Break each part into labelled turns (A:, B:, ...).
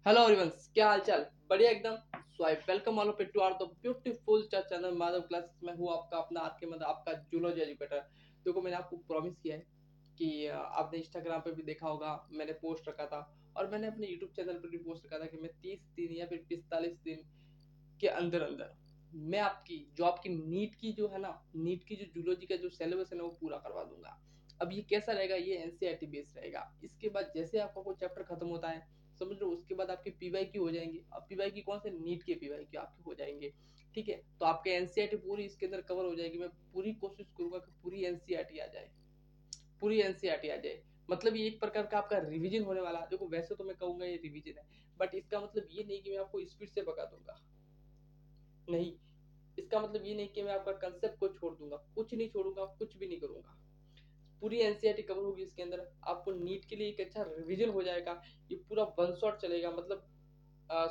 A: Hello everyone, क्या हाल चाल? बढ़िया एकदम। So I welcome all of you to our the beautiful channel Madhav classes में हूँ आपका अपना आर के मतलब आपका जूलॉजी एजुकेटर। देखो, मैंने आपको प्रॉमिस किया है कि आपने इंस्टाग्राम पे भी देखा होगा, मैंने पोस्ट रखा था और मैंने अपने यूट्यूब चैनल पर भी पोस्ट रखा था कि मैं 30 दिन या फिर 45 दिन के अंदर अंदर मैं आपकी जो आपकी नीट की जो है ना, नीट की जो जूलॉजी का जो सिलेबस है ना, वो पूरा करवा दूंगा। अब ये कैसा रहेगा? ये एनसीईआरटी बेस्ड रहेगा। इसके बाद जैसे आपका कोई चैप्टर खत्म होता है, समझ लो, उसके बाद आपके पीवाईक्यू हो जाएंगे। अब पीवाईक्यू कौन से? नीट के पीवाईक्यू आपके हो जाएंगे। ठीक है, तो आपके एनसीईआरटी पूरी इसके अंदर कवर हो जाएगी। मैं पूरी कोशिश करूंगा कि पूरी एनसीईआरटी आ जाए, पूरी एनसीईआरटी आ जाए। मतलब ये एक प्रकार का आपका रिवीजन होने वाला है। देखो, वैसे तो मैं कहूंगा ये रिवीजन है, बट इसका मतलब ये नहीं कि मैं आपको स्पीड से भगा दूंगा। नहीं, इसका मतलब ये नहीं कि मैं आपका कंसेप्ट को छोड़ दूंगा। कुछ नहीं छोड़ूंगा, कुछ भी नहीं करूंगा। पूरी एनसीईआरटी कवर होगी इसके अंदर। आपको नीट के लिए एक अच्छा रिवीजन हो जाएगा। ये पूरा वन शॉट चलेगा, मतलब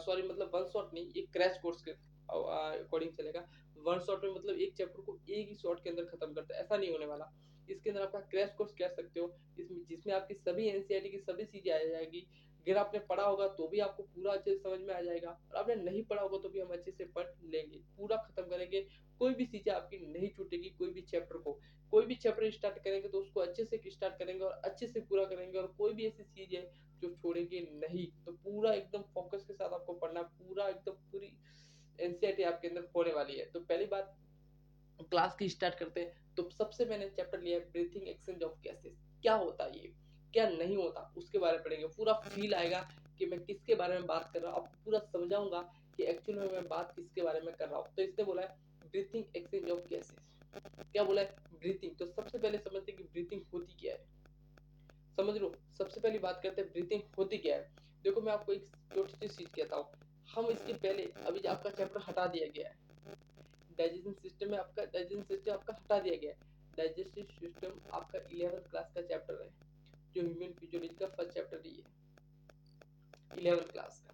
A: सॉरी, मतलब वन शॉट नहीं, एक क्रैश कोर्स के अकॉर्डिंग चलेगा। वन शॉट में मतलब एक चैप्टर को एक ही शॉट के अंदर खत्म करता है, ऐसा नहीं होने वाला। इसके अंदर आपका क्रैश कोर्स कह सकते हो, इसमें जिसमें आपकी सभी एनसीईआरटी की सभी चीजें आ जाएगी। अगर आपने पढ़ा होगा तो भी आपको पूरा अच्छे से समझ में आ जाएगा, और आपने नहीं पढ़ा होगा तो भी हम अच्छे से पढ़ लेंगे, पूरा खत्म करेंगे। कोई भी चीजें आपकी नहीं छूटेगी। कोई भी चैप्टर को, कोई भी चैप्टर स्टार्ट करेंगे तो उसको अच्छे से स्टार्ट करेंगे और अच्छे से पूरा करेंगे, और कोई भी ऐसी चीज है जो छोड़ेंगे नहीं। तो पूरा एकदम फोकस के साथ आपको पढ़ना, पूरा एकदम पूरी एनसीईआरटी आपके अंदर होने वाली है। तो पहली बात, क्लास की स्टार्ट करते हैं। तो सबसे मैंने चैप्टर लिया है ब्रीथिंग एक्सचेंज ऑफ गैसेस। क्या होता है ये, क्या नहीं होता, उसके बारे में पढ़ेंगे। पूरा फील आएगा कि मैं किसके बारे में बात कर रहा हूँ। आपको पूरा समझाऊंगा कि एक्चुअल में मैं बात किसके बारे में कर रहा हूँ। तो इसने बोला है ब्रीथिंग एक्सचेंज ऑफ गैसेस। क्या बोला है? ब्रीथिंग। तो सबसे पहले समझते हैं कि ब्रीथिंग होती क्या है। समझ लो, सबसे पहली बात करते हैं ब्रीथिंग होती क्या है। देखो, मैं आपको एक छोटी सी चीज कहता हूँ। हम इसके पहले, अभी आपका चैप्टर हटा दिया गया है, डाइजेशन सिस्टम में आपका डाइजेशन सिस्टम आपका हटा दिया गया है। डाइजेस्टिव सिस्टम आपका 11th क्लास का चैप्टर है, जो ह्यूमन फिजियोलॉजी का फर्स्ट चैप्टर है, ये 11th क्लास का।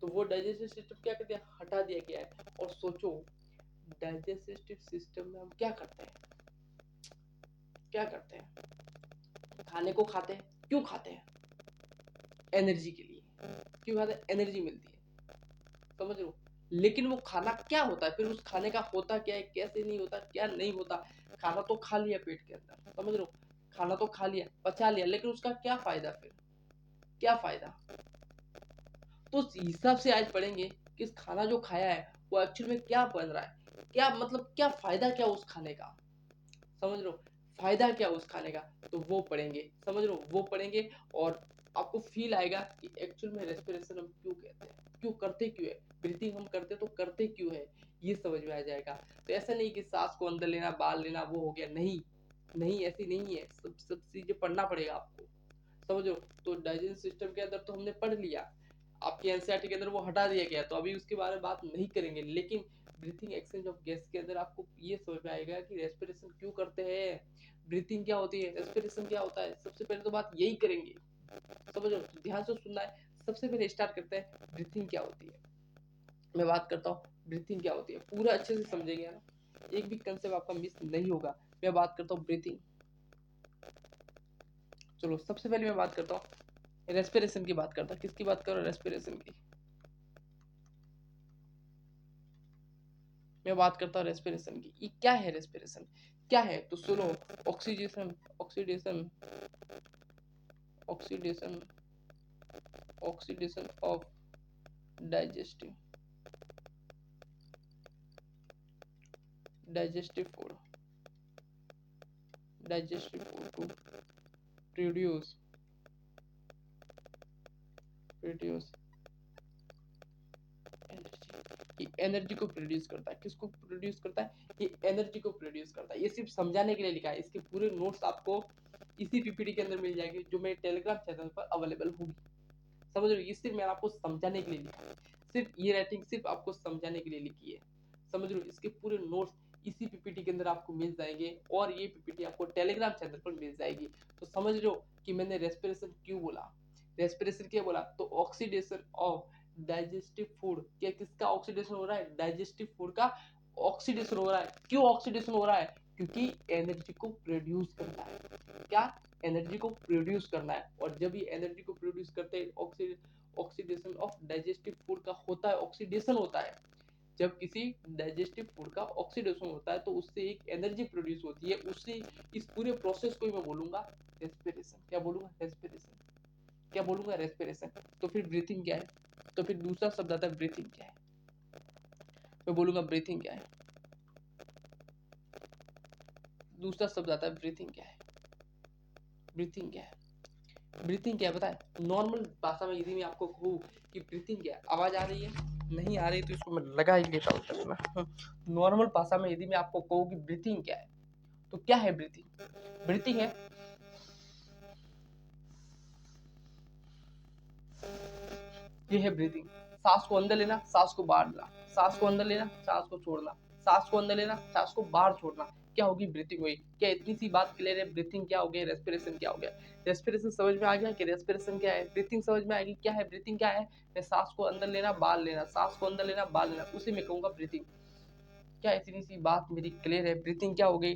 A: तो वो डाइजेस्टिव सिस्टम क्या कहते हैं, हटा दिया गया है। और सोचो, डाइजेस्टिव सिस्टम में हम क्या करते हैं? क्या करते हैं? खाने को खाते हैं। क्यों खाते हैं? एनर्जी के लिए। क्यों खाते हैं? एनर्जी मिलती है। समझ लो, लेकिन वो खाना क्या होता है फिर? उस खाने का होता क्या है, कैसे नहीं होता, क्या नहीं होता? खाना तो खा लिया पेट के अंदर, समझ लो, खाना तो खा लिया, पचा लिया, लेकिन उसका क्या फायदा फिर? क्या फायदा? तो उस हिसाब से आज पढ़ेंगे कि इस खाना जो खाया है वो एक्चुअल में क्या बन रहा है, क्या मतलब, क्या फायदा, क्या उस खाने का। समझ लो, फायदा क्या उस खाने का। तो वो पढ़ेंगे, समझ लो, वो पढ़ेंगे। और आपको फील आएगा कि एक्चुअल में रेस्पिरेशन हम क्यों कहते हैं, क्यों करते, क्यों है ब्रीथिंग हम करते, तो करते क्यों है, ये समझ में आ जाएगा। तो ऐसा नहीं कि सांस को अंदर लेना, बाहर लेना, वो हो गया। नहीं, नहीं, ऐसी नहीं है। सब सब चीजें पढ़ना पड़ेगा आपको, समझो। तो डाइजेशन सिस्टम के अंदर तो हमने पढ़ लिया, आपकी एनसीईआरटी के अंदर वो हटा दिया गया, तो अभी उसके बारे में बात नहीं करेंगे। लेकिन ब्रीथिंग एक्सचेंज ऑफ गैस के अंदर आपको ये समझ में आएगा कि रेस्पिरेशन क्यों करते हैं, ब्रीथिंग क्या होती है, रेस्पिरेशन क्या होता है। सबसे पहले तो बात यही करेंगे, समझो, ध्यान से सुनना है। सबसे पहले स्टार्ट करते हैं, ब्रीथिंग क्या होती है। मैं बात करता हूँ ब्रीथिंग क्या होती है, पूरा अच्छे से समझेंगे ना, एक भी कंसेप्ट आपका मिस नहीं होगा। मैं बात करता हूँ ब्रीथिंग। चलो, सबसे पहले मैं बात करता हूँ रेस्पिरेशन की। बात करता हूँ किसकी बात करो? रेस्पिरेशन की। मैं बात करता हूँ रेस्पिरेशन की। ये क्या है? रेस्पिरेशन क्या है तो सुनो। Oxidation, oxidation, oxidation, oxidation of digestive, digestive food, digestive food to produce, produce energy. ये एनर्जी को प्रोड्यूस करता है। किसको प्रोड्यूस करता है? ये एनर्जी को प्रोड्यूस करता है। ये सिर्फ समझाने के लिए लिखा है। इसके पूरे नोट्स आपको इसी पीपीटी के अंदर मिल जाएंगे, जो मेरे टेलीग्राम चैनल पर अवेलेबल होगी। समझ रहे हो, ये सिर्फ मैंने आपको समझाने के लिए लिखा है। सिर्फ ये राइटिंग सिर्फ आपको समझाने के लिए लिखी है। समझ रहे हो, इसके पूरे नोट्स इसी पीपीटी के अंदर आपको मिल जाएंगे, और ये पीपीटी आपको टेलीग्राम चैनल पर मिल जाएगी। तो समझ रहे हो कि मैंने रेस्पिरेशन क्यों बोला, रेस्पिरेशन क्या बोला? तो ऑक्सीडेशन ऑफ डाइजेस्टिव फूड। क्या किसका ऑक्सीडेशन हो रहा है? डाइजेस्टिव फूड का ऑक्सीडेशन हो रहा है। क्यों ऑक्सीडेशन हो रहा है? क्योंकि एनर्जी को प्रोड्यूस करना है। क्या? एनर्जी को प्रोड्यूस करना है। और जब ये एनर्जी को प्रोड्यूस करते हैं ऑक्सीडेशन ऑफ डाइजेस्टिव फूड का होता है, ऑक्सीडेशन होता है। जब किसी डाइजेस्टिव फूड का ऑक्सीडेशन होता है तो उससे एक एनर्जी प्रोड्यूस होती है, उससे इस पूरे प्रोसेस को ही मैं बोलूंगा रेस्पिरेशन। क्या बोलूंगा? रेस्पिरेशन। क्या बोलूंगा? रेस्पिरेशन। तो फिर ब्रीथिंग क्या है? तो फिर दूसरा शब्द आता है ब्रीथिंग क्या है? मैं बोलूंगा ब्रीथिंग क्या है? दूसरा शब्द आता है ब्रीथिंग क्या है? ब्रीथिंग क्या है? ब्रीथिंग क्या है पता है? नॉर्मल भाषा में यदि मैं आपको कहूँ कि ब्रीथिंग क्या है, आवाज आ रही है? नहीं आ रही तो इसको मैं लगा ही लेता हूँ चश्मा। नॉर्मल भाषा में यदि मैं आपको कहूँ कि ब्रीथिंग क्या है, तो क्या है ब्रीथिंग? ब्रीथिंग है, ये है ब्रीथिंग। सांस को अंदर लेना, सांस को बाहर लेना, सांस को अंदर लेना, सांस को छोड़ना, सांस को अंदर लेना, सांस को बाहर छोड़ना। क्या होगी? ब्रीथिंग हुई। क्या इतनी सी बात क्लियर है? ब्रीथिंग क्या हो गया, रेस्पिरेशन क्या हो गया? रेस्पिरेशन समझ में आ गया कि रेस्पिरेशन क्या है? ब्रीथिंग समझ में आएगी क्या है? ब्रीथिंग क्या है? मैं सांस को अंदर लेना, बाहर लेना, सांस को अंदर लेना, बाहर लेना, उसे मैं कहूंगा ब्रीथिंग। क्या इतनी सी बात मेरी क्लियर है? ब्रीथिंग क्या हो गई?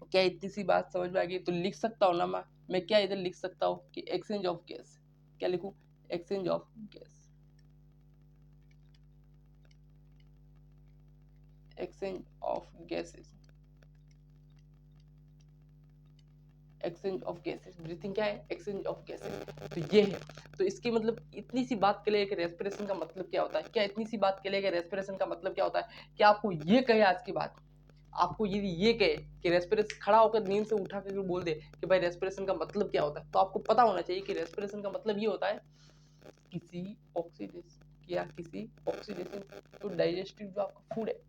A: क्या इतनी सी बात समझ में आ गई? तो लिख सकता हूँ ना मैं क्या इधर लिख सकता हूँ कि एक्सचेंज ऑफ गैस। क्या लिखूं? Exchange of gas. Exchange of gases. Exchange of gases. Breathing क्या है? Exchange of gases. तो ये है। तो इसकी मतलब इतनी सी बात के लिए कि रेस्पिरेशन का मतलब क्या होता है? क्या इतनी सी बात के लिए कि रेस्पिरेशन का मतलब क्या होता है? क्या आपको ये कहे आज की बात, आपको यदि ये कहे कि रेस्पिरेशन, खड़ा होकर नींद से उठा कर बोल दे कि भाई रेस्पिरेशन का मतलब क्या होता है, तो आपको पता होना चाहिए कि रेस्पिरेशन का मतलब ये होता है किसी ऑक्सीडेशन या किसी ऑक्सीडेशन तो डाइजेस्टिव जो आपका फूड है।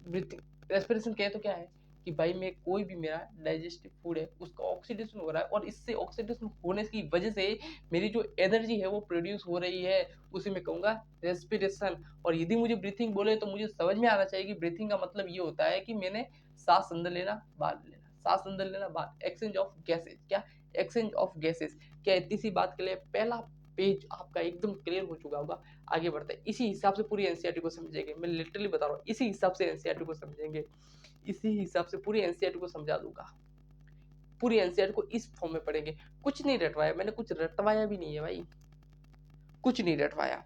A: ब्रीथिंग, रेस्पिरेशन कहे तो क्या है कि भाई मैं कोई भी मेरा डाइजेस्टिव फूड है उसका ऑक्सीडेशन हो रहा है और इससे ऑक्सीडेशन होने की वजह से मेरी जो एनर्जी है वो प्रोड्यूस हो रही है, उसे मैं कहूंगा रेस्पिरेशन। और यदि मुझे ब्रीथिंग बोले तो मुझे समझ में आना चाहिए कि ब्रीथिंग का मतलब ये होता है कि मैंने सांस अंदर लेना, बाहर लेना, सांस अंदर लेना, बाहर। Exchange of gases. क्या? Exchange of gases. क्या इतनी सी बात के लिए पहला पेज आपका एकदम क्लियर हो चुका होगा। आगे बढ़ते हैं, इसी हिसाब से पूरी एनसीईआरटी को समझेंगे। मैं लिटरली बता रहा हूँ, इसी हिसाब से एनसीईआरटी को समझेंगे, इसी हिसाब से पूरी एनसीईआरटी को समझा दूंगा। पूरी एनसीईआरटी को इस फॉर्म में पढ़ेंगे। कुछ नहीं रटवाया मैंने, कुछ रटवाया भी नहीं है भाई, कुछ नहीं रटवाया,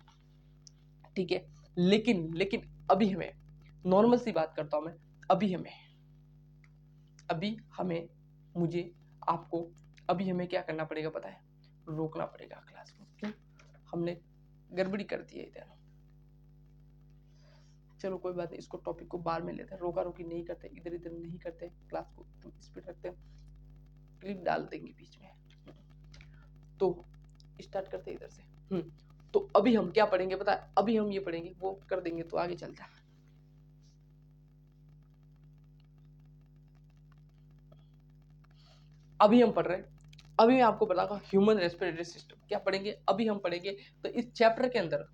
A: ठीक है। लेकिन लेकिन अभी हमें नॉर्मल सी बात करता हूं मैं। अभी हमें मुझे आपको अभी हमें क्या करना पड़ेगा पता है? रोकना पड़ेगा क्लास को। क्यों? हमने गड़बड़ी कर दी है इधर। चलो कोई बात नहीं, इसको टॉपिक को बाहर में लेते हैं, रोका रोकी नहीं करते, इधर इधर नहीं करते, क्लास को एकदम स्पीड रखते हैं, क्लिप डाल देंगे बीच में। तो स्टार्ट करते हैं इधर से। तो अभी हम क्या पढ़ेंगे पता है? अभी हम ये पढ़ेंगे, वो कर देंगे तो आगे चलता है। अभी हम पढ़ रहे हैं, अभी मैं आपको बताऊंगा ह्यूमन रेस्पिरेटरी सिस्टम। क्या पढ़ेंगे? अभी हम पढ़ेंगे तो इस चैप्टर के अंदर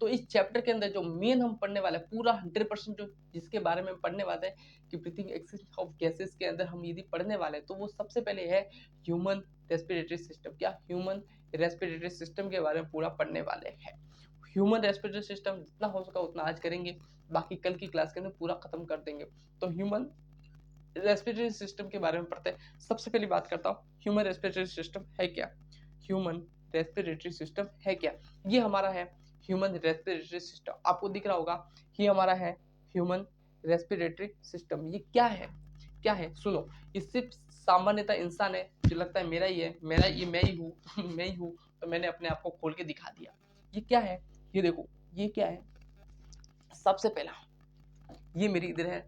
A: तो इस चैप्टर के अंदर जो मेन हम पढ़ने वाले पूरा 100% जो जिसके बारे में पढ़ने वाले हैं कि ब्रीथिंग एक्सचेंज ऑफ गैसेस के अंदर हम यदि पढ़ने वाले हैं तो वो सबसे पहले है ह्यूमन रेस्पिरेटरी सिस्टम। क्या? ह्यूमन रेस्पिरेटरी सिस्टम के बारे में पूरा पढ़ने वाले हैं। ह्यूमन रेस्पिरेटरी सिस्टम जितना हो सका उतना आज करेंगे, बाकी कल की क्लास के अंदर पूरा खत्म कर देंगे। तो ह्यूमन रेस्पिरेटरी सिस्टम के बारे में पढ़ते हैं। सबसे पहली बात करता हूँ, ह्यूमन रेस्पिरेटरी सिस्टम है क्या? ह्यूमन रेस्पिरेटरी सिस्टम है क्या? ये हमारा है ह्यूमन रेस्पिरेटरी सिस्टम। आपको दिख रहा होगा, ये हमारा है ह्यूमन रेस्पिरेटरी सिस्टम। ये क्या है? क्या है सुनो, ये सिर्फ सामान्यतः इंसान है जो लगता है मेरा ही है, मेरा ये मैं ही हूँ मैं ही हूँ, तो मैंने अपने आप को खोल के दिखा दिया। ये क्या है? ये देखो, ये क्या है? सबसे पहला ये मेरी इधर है,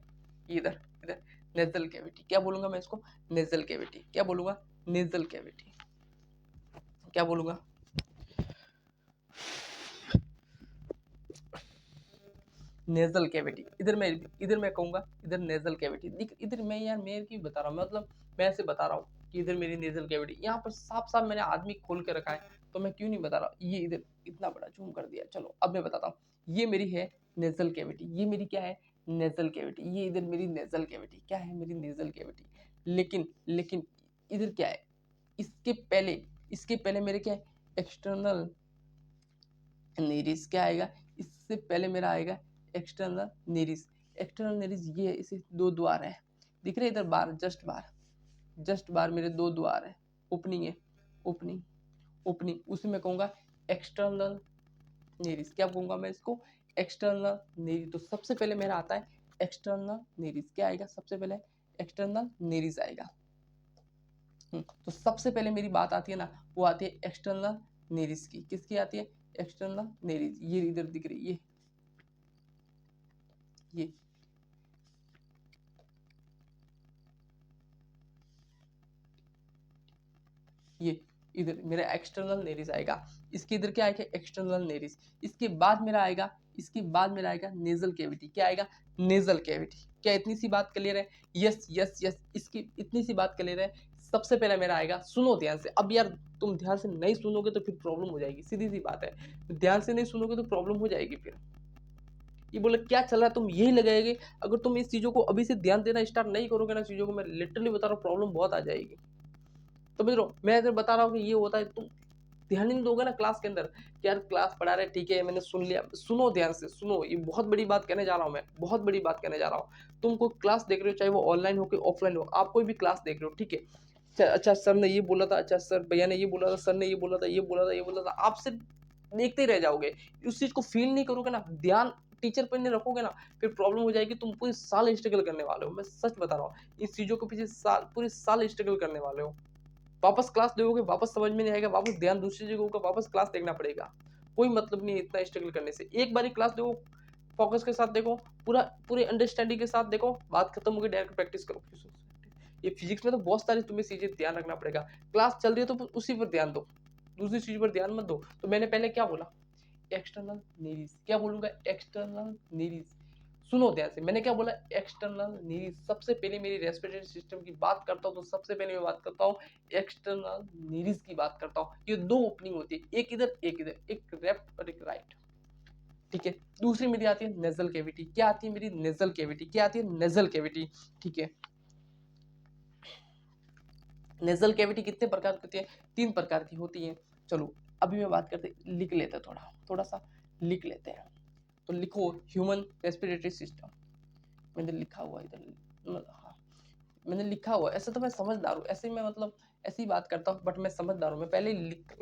A: इधर इधर नेजल कैविटी। क्या बोलूंगा मैं इसको? Nasal cavity. क्या बोलूंगा? Nasal cavity. क्या बोलूंगा? Nasal cavity. इधर मैं कहूंगा इधर नेजल कैविटी। इधर मैं यार मेरे की बता रहा हूँ, मतलब मैं ऐसे बता रहा हूँ कि इधर मेरी नेजल कैविटी। यहाँ पर साफ साफ मैंने आदमी खोल के रखा है, तो मैं क्यों नहीं बता रहा? ये इधर इतना बड़ा जूम कर दिया। चलो अब मैं बताता हूँ, ये मेरी है नेजल कैविटी। ये मेरी क्या है? Nasal cavity. ये इधर मेरी नेजल कैविटी। क्या है? मेरी नेजल कैविटी। लेकिन लेकिन इधर क्या है? इसके पहले मेरे क्या है? External nares. क्या आएगा? इससे पहले मेरा आएगा एक्सटर्नल नेरिस। एक्सटर्नल नेरिस ये है, इसे दो द्वार है, दिख रहे इधर बार, जस्ट बार मेरे दो द्वार है। ओपनिंग है, ओपनिंग ओपनिंग, उसे मैं कहूंगा एक्सटर्नल नेरिस। क्या बोलूंगा मैं इसको? External nares. तो सबसे पहले मेरा आता है एक्सटर्नल नेरिस। क्या आएगा सबसे पहले? एक्सटर्नल नेरिस आएगा। तो सबसे पहले मेरी बात आती है ना, वो आती है एक्सटर्नल नेरिस की। किसकी आती है? External nares. ये इधर दिख रही है, ये इधर मेरा एक्सटर्नल नेरिस आएगा। इसके इधर क्या आएगा? External nares. इसके बाद मेरा आएगा नेजल कैविटी। क्या आएगा? Nasal cavity. क्या इतनी सी बात क्लियर है? यस यस यस, इसकी इतनी सी बात क्लियर है। सबसे पहले मेरा आएगा, सुनो ध्यान से। अब यार तुम ध्यान से नहीं सुनोगे तो फिर प्रॉब्लम हो जाएगी, सीधी सी बात है। ध्यान से नहीं सुनोगे तो प्रॉब्लम हो जाएगी। फिर ये बोले क्या चल रहा है, तुम यही लगाएंगे। अगर तुम इस चीजों को अभी से ध्यान देना स्टार्ट नहीं करोगे ना चीजों को, मैं लिटरली बता रहा हूँ प्रॉब्लम बहुत आ जाएगी। तो मित्रों मैं इधर बता रहा हूँ कि ये होता है, तुम ध्यान नहीं दोगे ना क्लास के अंदर कि यार क्लास पढ़ा रहे, ठीक है मैंने सुन लिया। सुनो ध्यान से सुनो, ये बहुत बड़ी बात कहने जा रहा हूँ मैं, बहुत बड़ी बात कहने जा रहा हूँ। तुम कोई क्लास देख रहे हो, चाहे वो ऑनलाइन हो कि ऑफलाइन हो, आप कोई भी क्लास देख रहे हो, ठीक है। अच्छा सर ने ये बोला था, अच्छा सर भैया ने ये बोला था, सर ने ये बोला था, ये बोला था, ये बोला था, आप सिर्फ देखते ही रह जाओगे, उस चीज को फील नहीं करोगे ना, ध्यान टीचर पर नहीं रखोगे ना, फिर प्रॉब्लम हो जाएगी। तुम पूरे साल स्ट्रगल करने वाले हो, मैं सच बता रहा हूँ। इस चीजों के पीछे पूरे साल स्ट्रगल करने वाले हो। वापस क्लास देखोगे, वापस समझ में नहीं आएगा, वापस ध्यान दूसरी जगह होगा, वापस क्लास देखना पड़ेगा। कोई मतलब नहीं है इतना स्ट्रगल करने से। एक बार क्लास देखो, फोकस के साथ देखो, पूरे अंडरस्टैंडिंग के साथ देखो, बात खत्म हो गई, डायरेक्ट प्रैक्टिस करो। ये फिजिक्स में तो बहुत सारी तुम्हें चीजें ध्यान रखना पड़ेगा। क्लास चल रही है तो उसी पर ध्यान दो, दूसरी चीज पर ध्यान मत दो। तो मैंने पहले क्या बोला? External nares. क्या बोलूंगा? External nares. सुनो ध्यान से, मैंने क्या बोला? External nares. सबसे पहले मेरी रेस्पिरेटरी सिस्टम की बात करता हूँ तो सबसे पहले मैं बात करता हूँ एक्सटर्नल नेरिस की बात करता हूँ। ये दो ओपनिंग होती है, एक इधर एक इधर, एक लेफ्ट और एक राइट, ठीक है। दूसरी मेरी आती है नेजल कैविटी। क्या आती है मेरी? Nasal cavity. क्या आती है? नेजल कैविटी, ठीक है। नेजल कैविटी कितने प्रकार की होती है? 3 प्रकार की होती है। चलो अभी मैं बात करते, लिख लेते हैं, थोड़ा सा लिख लेते हैं। तो लिखो ह्यूमन रेस्पिरेटरी सिस्टम। मैंने लिखा हुआ इधर, हाँ मैंने लिखा हुआ। ऐसे तो मैं समझदार हूँ, ऐसे मैं मतलब ऐसी बात करता हूँ, बट मैं समझदार हूँ, मैं पहले ही लिख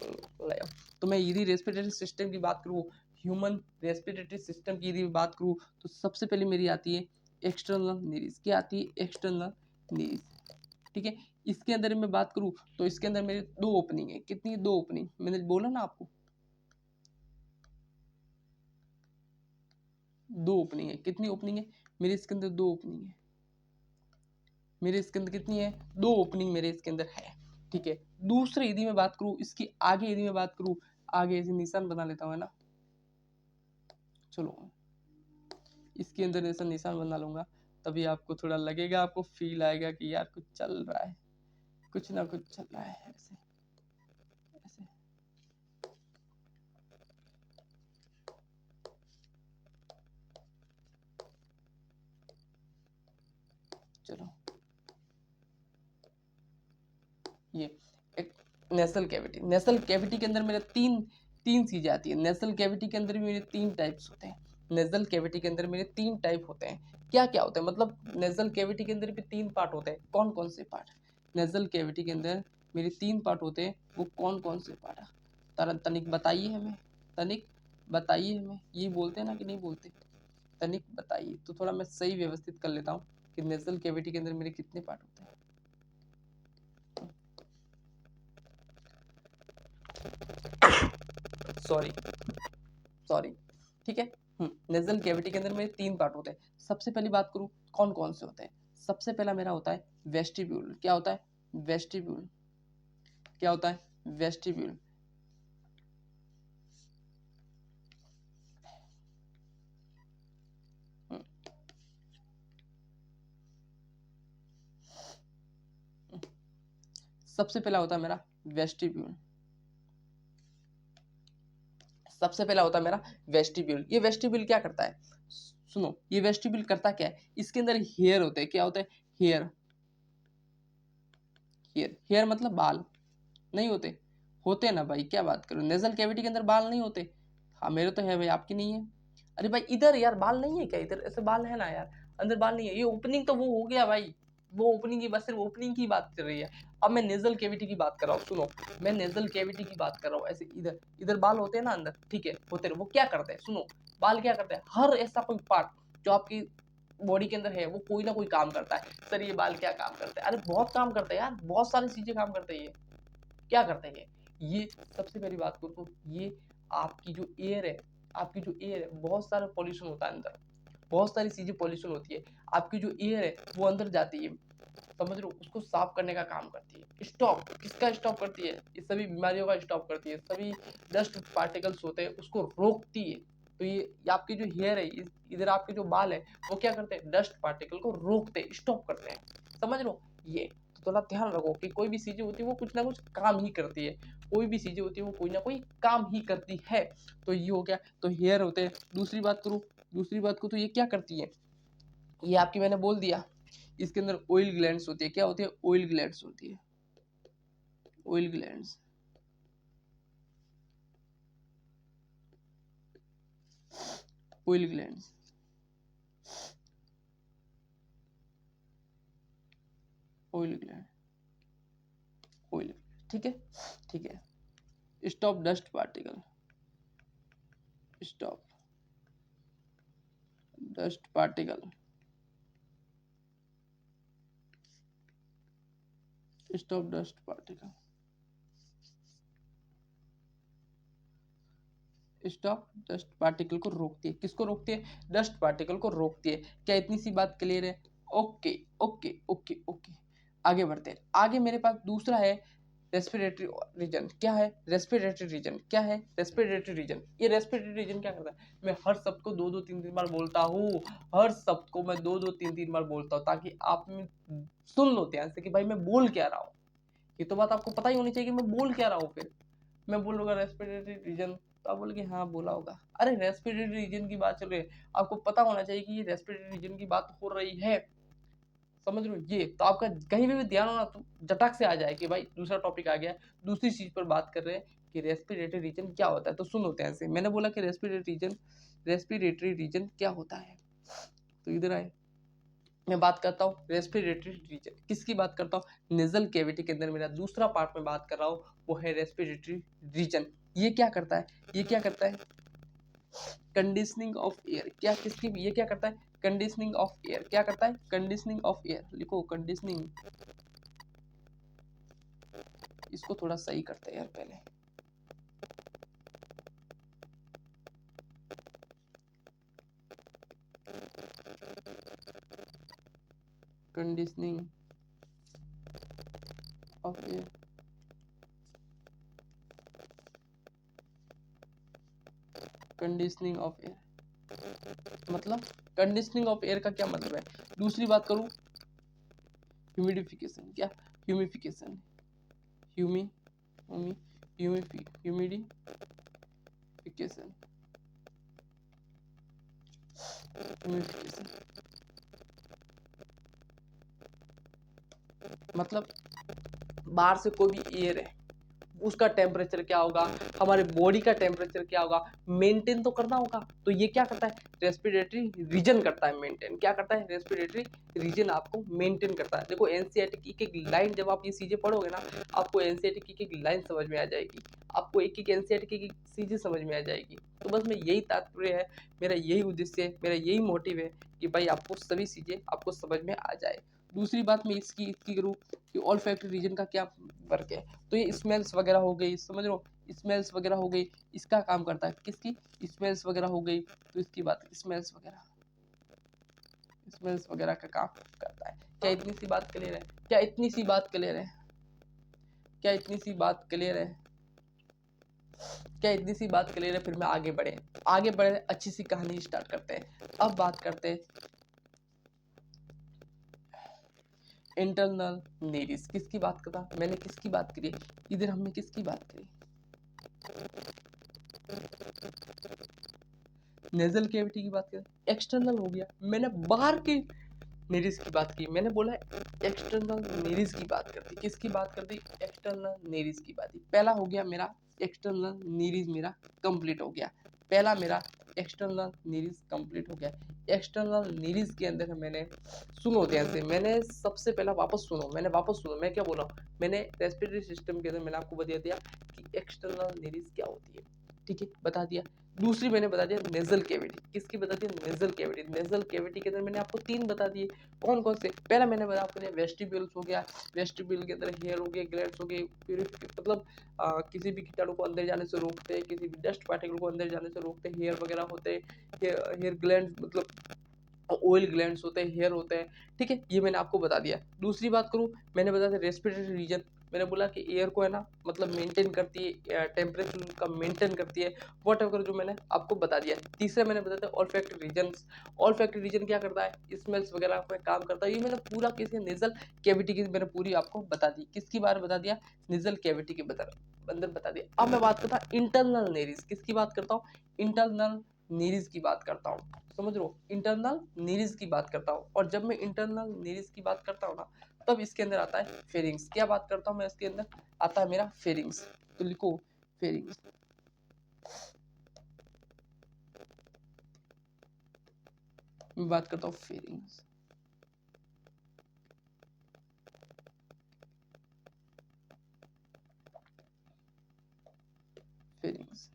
A: लाया। तो मैं यदि रेस्पिरेटरी सिस्टम की बात करूँ, ह्यूमन रेस्पिरेटरी सिस्टम की यदि बात करूँ, तो सबसे पहले मेरी आती है एक्सटर्नल नेरिस। क्या आती है? एक्सटर्नल नेरिस, ठीक है। इसके अंदर मैं बात करूँ तो इसके अंदर मेरे 2 ओपनिंग है। कितनी? 2 ओपनिंग। मैंने बोला ना आपको 2 ओपनिंग है। कितनी ओपनिंग है मेरे इसके अंदर? 2 ओपनिंग है मेरे इसके अंदर। कितनी है? 2 ओपनिंग मेरे इसके अंदर है, ठीक है। दूसरी यदि मैं बात करूँ, इसकी आगे यदि मैं बात करूँ, आगे ऐसे निशान बना लेता हूँ, है ना। चलो इसके अंदर ऐसा निशान बना लूंगा, तभी आपको थोड़ा लगेगा, आपको फील आएगा कि यार कुछ चल रहा है, कुछ ना कुछ चल रहा है। ऐसे ऐसे चलो, ये एक नेसल कैविटी। नेसल कैविटी के अंदर मेरे तीन तीन चीजें आती है। नेसल कैविटी के अंदर भी मेरे 3 टाइप्स होते हैं। नेजल कैविटी के अंदर मेरे 3 टाइप होते हैं। क्या क्या होते हैं? मतलब नेजल कैविटी के अंदर भी 3 पार्ट होते हैं। कौन कौन से पार्ट? नेजल कैविटी के अंदर मेरे 3 पार्ट होते हैं। वो कौन कौन से पार्ट है? तनिक बताइए हमें, तनिक बताइए हमें। ये बोलते हैं ना कि नहीं बोलते? तनिक बताइए तो थोड़ा मैं सही व्यवस्थित कर लेता हूँ कि नेजल कैविटी के अंदर मेरे कितने पार्ट होते हैं। सॉरी सॉरी, ठीक है। नेजल कैविटी के अंदर मेरे 3 पार्ट होते हैं। सबसे पहली बात करूं कौन कौन से होते हैं। सबसे पहला मेरा होता है वेस्टिब्यूल। क्या होता है? वेस्टिब्यूल। क्या होता है? वेस्टिब्यूल। सबसे पहला होता है मेरा वेस्टिब्यूल। सबसे पहला होता है मेरा वेस्टिब्यूल। ये वेस्टिब्यूल क्या करता है? सुनो, ये वेस्टिब्यूल करता क्या है? इसके अंदर हेयर होते हैं। क्या होता है? हेयर। हेयर हेयर मतलब बाल। नहीं होते? होते ना भाई, क्या बात करो, नेजल कैविटी के अंदर बाल नहीं होते? हाँ मेरे तो है भाई, आपकी नहीं है? अरे भाई इधर यार बाल नहीं है क्या? इधर ऐसे बाल है ना यार, अंदर बाल नहीं है। ये ओपनिंग तो वो हो गया भाई, वो ओपनिंग की बात सिर्फ ओपनिंग की बात कर रही है। अब मैं नेजल कैविटी की बात कर रहा हूँ, सुनो, मैं नेजल कैविटी की बात कर रहा हूँ। ऐसे इधर इधर बाल होते हैं ना अंदर, ठीक है, होते हैं, वो क्या करते हैं, सुनो, बाल क्या करते हैं, हर ऐसा कोई पार्ट जो आपकी बॉडी के अंदर है वो कोई ना कोई काम करता है। सर ये बाल क्या काम करते हैं, अरे बहुत काम करते हैं यार, बहुत सारी चीजें काम करते हैं। ये क्या करते हैं, ये सबसे पहली बात करो तो ये आपकी जो एयर है, आपकी जो एयर है, बहुत सारा पॉल्यूशन होता है अंदर, बहुत सारी चीजें पॉल्यूशन होती है, आपकी जो एयर है वो अंदर जाती है, समझ रहे हो, उसको साफ करने का काम करती है। स्टॉप किसका स्टॉप करती है, ये सभी बीमारियों का स्टॉप करती है, सभी डस्ट पार्टिकल्स होते हैं उसको रोकती है। तो ये आपकी जो हेयर है, इधर आपके जो बाल है वो क्या करते हैं, डस्ट पार्टिकल को रोकते हैं, स्टॉप करते हैं, समझ लो ये। तो थोड़ा ध्यान रखो कि कोई भी चीजें होती है वो कुछ ना कुछ काम ही करती है, कोई भी चीजें होती है वो कोई ना कोई काम ही करती है। तो ये हो गया, तो हेयर होते हैं। दूसरी बात करूँ, दूसरी बात को, तो ये क्या करती है, ये आपकी मैंने बोल दिया, इसके अंदर ऑयल ग्लैंड्स होती है। क्या होती है, ऑयल ग्लैंड्स होती है, oil glands, oil glands, oil gland, oil, ठीक है, ठीक है। Stop dust particle, stop dust particle, stop dust particle, stop dust particle को रोकती है। किसको रोकती है, डस्ट पार्टिकल को रोकती है। क्या इतनी सी बात क्लियर है, ओके ओके ओके ओके। आगे बढ़ते हैं, आगे मेरे पास दूसरा है रेस्पिरेटरी रीजन। क्या है रेस्पिरेटरी रीजन, क्या है रेस्पिरेटरी रीजन, ये रेस्पिरेटरी रीजन क्या करता है, मैं हर शब्द को दो दो तीन तीन बार बोलता हूँ, हर शब्द को मैं दो दो तीन तीन बार बोलता हूँ, ताकि आप सुन लो ध्यान से कि भाई मैं बोल क्या रहा हूँ। ये तो बात आपको पता ही होनी चाहिए कि मैं बोल क्या रहा हूँ। फिर मैं बोलूंगा रेस्पिरेटरी रीजन, तो आप बोलोगे हाँ बोला होगा, अरे रेस्पिरेटरी रीजन की बात चल रही है, आपको पता होना चाहिए कि ये रेस्पिरेटरी रीजन की बात हो रही है, समझ रहे हो। ये तो आपका कहीं भी ध्यान होना तो झटक से आ जाए कि भाई दूसरा टॉपिक आ गया, दूसरी चीज पर बात कर रहे हैं कि रेस्पिरेटरी रीजन क्या होता है। तो सुन होते हैं ऐसे, मैंने बोला कि रेस्पिरेटरी रीजन क्या होता है। तो इधर आए, मैं बात करता हूँ रेस्पिरेटरी रीजन, किसकी बात करता हूँ, नेजल कैविटी के अंदर मेरा दूसरा पार्ट में बात कर रहा हूँ, वो है रेस्पिरेटरी रीजन। ये क्या करता है, ये क्या करता है, कंडीशनिंग ऑफ एयर। क्या किसकी, ये क्या करता है, कंडीशनिंग ऑफ एयर। क्या करता है, कंडीशनिंग ऑफ एयर, लिखो कंडीशनिंग, इसको थोड़ा सही करते हैं यार पहले, conditioning of air, conditioning of air मतलब, कंडीशनिंग ऑफ एयर का क्या मतलब है। दूसरी बात करूं, ह्यूमिडिफिकेशन, क्या ह्यूमिफिकेशन, ह्यूमी ह्यूमी ह्यूमिडिफिकेशन, ह्यूमिफिकेशन मतलब बाहर से कोई भी एयर है उसका टेम्परेचर क्या होगा, हमारे बॉडी का टेम्परेचर क्या होगा, मेंटेन तो करना होगा। तो ये क्या करता है, रेस्पिरेटरी रीजन करता है मेंटेन। क्या करता है, रेस्पिरेटरी रीजन आपको मेंटेन करता है। देखो एनसीईआरटी की एक लाइन, जब आप ये चीजें पढ़ोगे ना, आपको एनसीईआरटी की एक लाइन समझ में आ जाएगी, आपको एक एक एनसीईआरटी की चीजें समझ में आ जाएगी। तो बस मैं यही तात्पर्य है, मेरा यही उद्देश्य है, मेरा यही मोटिव है कि भाई आपको सभी चीजें आपको समझ में आ जाए। दूसरी बात मैं इसकी करूँ कि ऑल्फैक्टरी रीजन का क्या वर्क है, तो ये स्मेल्स वगैरह हो गई, समझ लो स्मेल्स वगैरह हो गई, इसका काम करता है। किसकी, स्मेल्स वगैरह हो गई, तो इसकी बात स्मेल्स वगैरह का काम करता है। क्या इतनी सी बात क्लियर है, क्या इतनी सी बात क्लियर है, क्या इतनी सी बात क्लियर है, क्या इतनी सी बात क्लियर है। फिर मैं आगे बढ़े अच्छी सी कहानी स्टार्ट करते हैं। अब बात करते हैं इंटरनल नेरिस, किसकी बात करता, मैंने किसकी बात करी, इधर हमने किसकी बात करी, नेजल कैविटी की बात करें, एक्सटर्नल हो गया, मैंने बाहर के नेरिस की बात की, मैंने बोला एक्सटर्नल नेरिस की बात करती, किसकी बात करती, एक्सटर्नल नेरिस की बात की। पहला हो गया मेरा एक्सटर्नल नेरिस, मेरा कंप्लीट हो गया, पहला मेरा एक्सटर्नल नीरिस कंप्लीट हो गया। एक्सटर्नल नीरिस के अंदर मैंने, सुनो ध्यान से, मैंने सबसे पहला वापस सुनो मैं क्या बोला। मैंने रेस्पिरेटरी सिस्टम के अंदर मैंने आपको बता दिया कि एक्सटर्नल नीरिस क्या होती है, ठीक है, बता दिया। दूसरी मैंने बता दिया नेजल कैविटी, किसकी बता दिया, नेजल कैविटी। नेजल कैविटी के अंदर मैंने आपको 3 बता दिए, कौन कौन से। पहला मैंने बता आपको वेस्टिब्यूल्स हो गया, वेस्टिब्यूल के अंदर हेयर हो गए, ग्लैंड्स हो गए, मतलब किसी भी कीटाणु को अंदर जाने से रोकते हैं, किसी भी डस्ट पार्टिकल को अंदर जाने से रोकते हैं, हेयर वगैरह होते हैं, हेयर ग्लैंड मतलब ऑयल ग्लैंड्स होते हैं, हेयर होते हैं, ठीक है, ये मैंने आपको बता दिया। दूसरी बात करूँ, मैंने बताया था रेस्पिरेटरी रीजन, मैंने बोला कि एयर को है ना मतलब मेंटेन करती है, टेम्परेचर का मेंटेन करती है, वॉट एवर जो मैंने आपको बता दिया। तीसरा मैंने बताया था ऑल्फैक्टरी रीजन। ऑल्फैक्टरी रीजन क्या करता है, स्मेल्स वगैरह में काम करता है। ये मैंने पूरा किसी नेजल कैविटी की मैंने पूरी आपको बता दी। किसकी बारे बता दिया, नेजल कैविटी के अंदर बता दिया। अब मैं बात करता हूँ इंटरनल नेरिस, किसकी बात करता हूँ, इंटरनल नीरिस की बात करता हूँ, समझ लो, इंटरनल नीरिस की बात करता हूँ। और जब मैं इंटरनल नीरिस की बात करता हूँ ना, तब इसके अंदर आता है फेरिंग्स। क्या बात करता हूँ मैं, इसके अंदर आता है मेरा फेरिंग्स, तो लिखो फेरिंग्स। मैं बात करता हूँ फेरिंग्स, फेरिंग्स,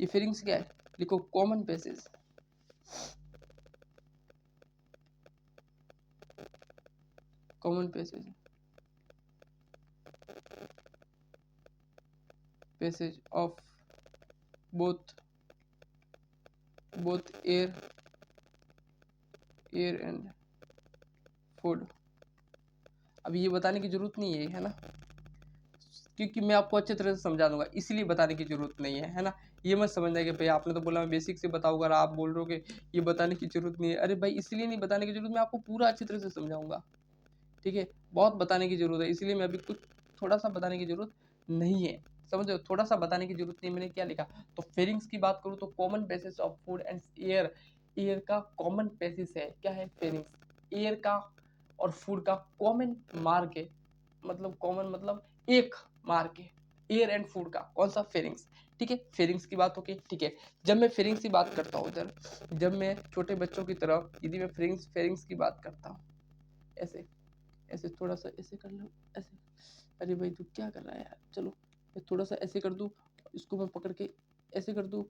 A: ये फेरिंग्स क्या है, लिखो common passage, common passage, passage of both air and food. अब ये बताने की जरूरत नहीं है ना, क्योंकि मैं आपको अच्छी तरह से समझा दूंगा, इसलिए बताने की जरूरत नहीं है ना। ये मत समझना कि भाई आपने तो बोला मैं बेसिक से बताऊंगा और आप बोल रहे हो कि ये बताने की जरूरत नहीं है। अरे भाई इसलिए नहीं बताने की जरूरत, मैं आपको पूरा अच्छी तरह से समझाऊंगा, ठीक है। बहुत बताने की जरूरत है, इसलिए मैं अभी कुछ थोड़ा सा बताने की जरूरत नहीं है, समझो, थोड़ा सा बताने की जरूरत नहीं। मैंने क्या लिखा, तो फेरिंग्स की बात करूँ तो common basis of food and air, air का कॉमन बेसिस है, क्या है, फेरिंग्स। एयर का और फूड का कॉमन मार्क है, मतलब कॉमन मतलब एक मार्क है, एयर एंड फूड का, कौन सा, फेरिंग्स, ठीक है। फेरिंग्स की बात होगी, ठीक है। जब मैं फेरिंग्स की बात करता हूँ इधर, जब मैं छोटे बच्चों की तरफ यदि मैं फेरिंग्स की बात करता हूँ, ऐसे ऐसे थोड़ा सा ऐसे कर लो, ऐसे, अरे भाई तू क्या कर रहा है यार, चलो मैं थोड़ा सा ऐसे कर दूँ, इसको मैं पकड़ के ऐसे कर दूँ,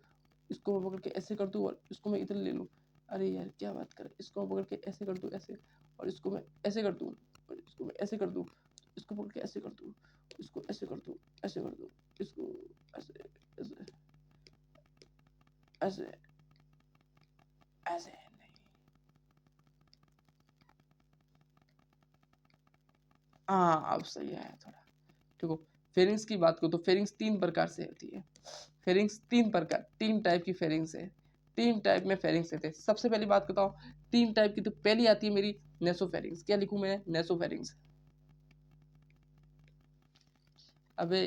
A: इसको मैं पकड़ के ऐसे कर दूँ, और इसको मैं इधर ले लूँ, अरे यार क्या बात कर, इसको मैं पकड़ के ऐसे कर दूँ ऐसे, और इसको मैं ऐसे कर दूँ, और इसको मैं ऐसे कर दूँ, इसको पकड़ के ऐसे कर दूँ, इसको ऐसे कर दूँ, ऐसे कर दूँ, इसको ऐसे ऐसे ऐसे ऐसे नहीं, हाँ अब सही है थोड़ा, देखो। फेरिंग्स की बात करो तो फेरिंग्स 3 प्रकार से होती है। फेरिंग्स 3 प्रकार, 3 टाइप की फेरिंग्स है, 3 टाइप में फेरिंग्स रहते हैं। सबसे पहली बात करता हूँ 3 टाइप की, तो पहली आती है मेरी नेसोफेरिंग्स। क्या लिखूं मैं, नेसोफेरिंग्स। अबे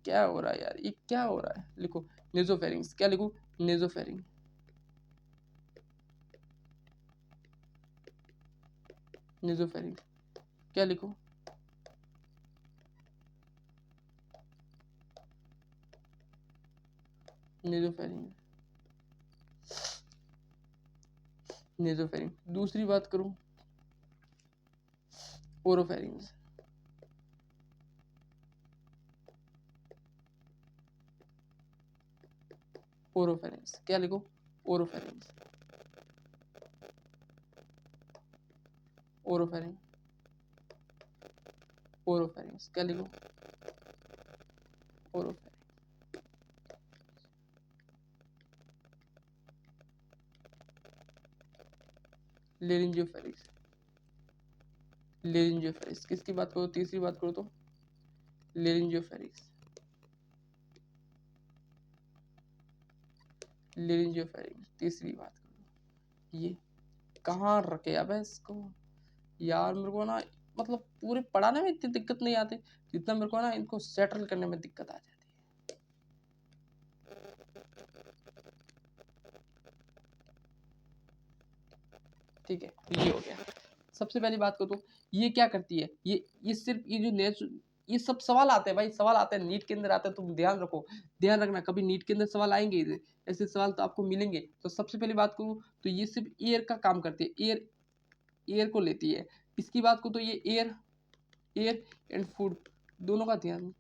A: क्या हो रहा है यार, ये क्या हो रहा है, लिखो नेसोफेरिंग्स। क्या लिखूं, नेसोफेरिंग, नेसोफेरिंग। क्या लिखूं, नेसोफेरिंग, नेसोफेरिंग। दूसरी बात करूं, ओरोफेरिंग्स, ओरोफेरिंग्स। क्या लिखो, ओरोफेरिंग्स, ओरोफेरिंग, ओरोफेरिंग्स। क्या लिखो, ओरोफेरिंग। लेरिंजियोफेरिंग्स, लेरिंजियोफेरिंग्स। किसकी बात करो, तीसरी बात करो तो लेरिंजियोफेरिंग्स, लेरिंजियोफेरिंग्स। तीसरी बात करो, ये कहाँ रखे अब इसको यार, मेरे को ना मतलब पूरे पढ़ाने में इतनी दिक्कत नहीं आती जितना मेरे को ना इनको सेटल करने में दिक्कत आ जाती है, ठीक है। ये हो गया। सबसे पहली बात करो तो ये क्या करती है, ये सिर्फ ये जो ये सब सवाल आते हैं भाई, सवाल आते हैं, नीट के अंदर आते हैं, तुम ध्यान रखो, ध्यान रखना, कभी नीट के अंदर सवाल आएंगे, ऐसे सवाल तो आपको मिलेंगे। तो सबसे पहली बात करूँ तो ये सिर्फ एयर का काम करती है, एयर एयर को लेती है। इसकी बात करूँ तो ये एयर एयर एंड फूड दोनों का ध्यान,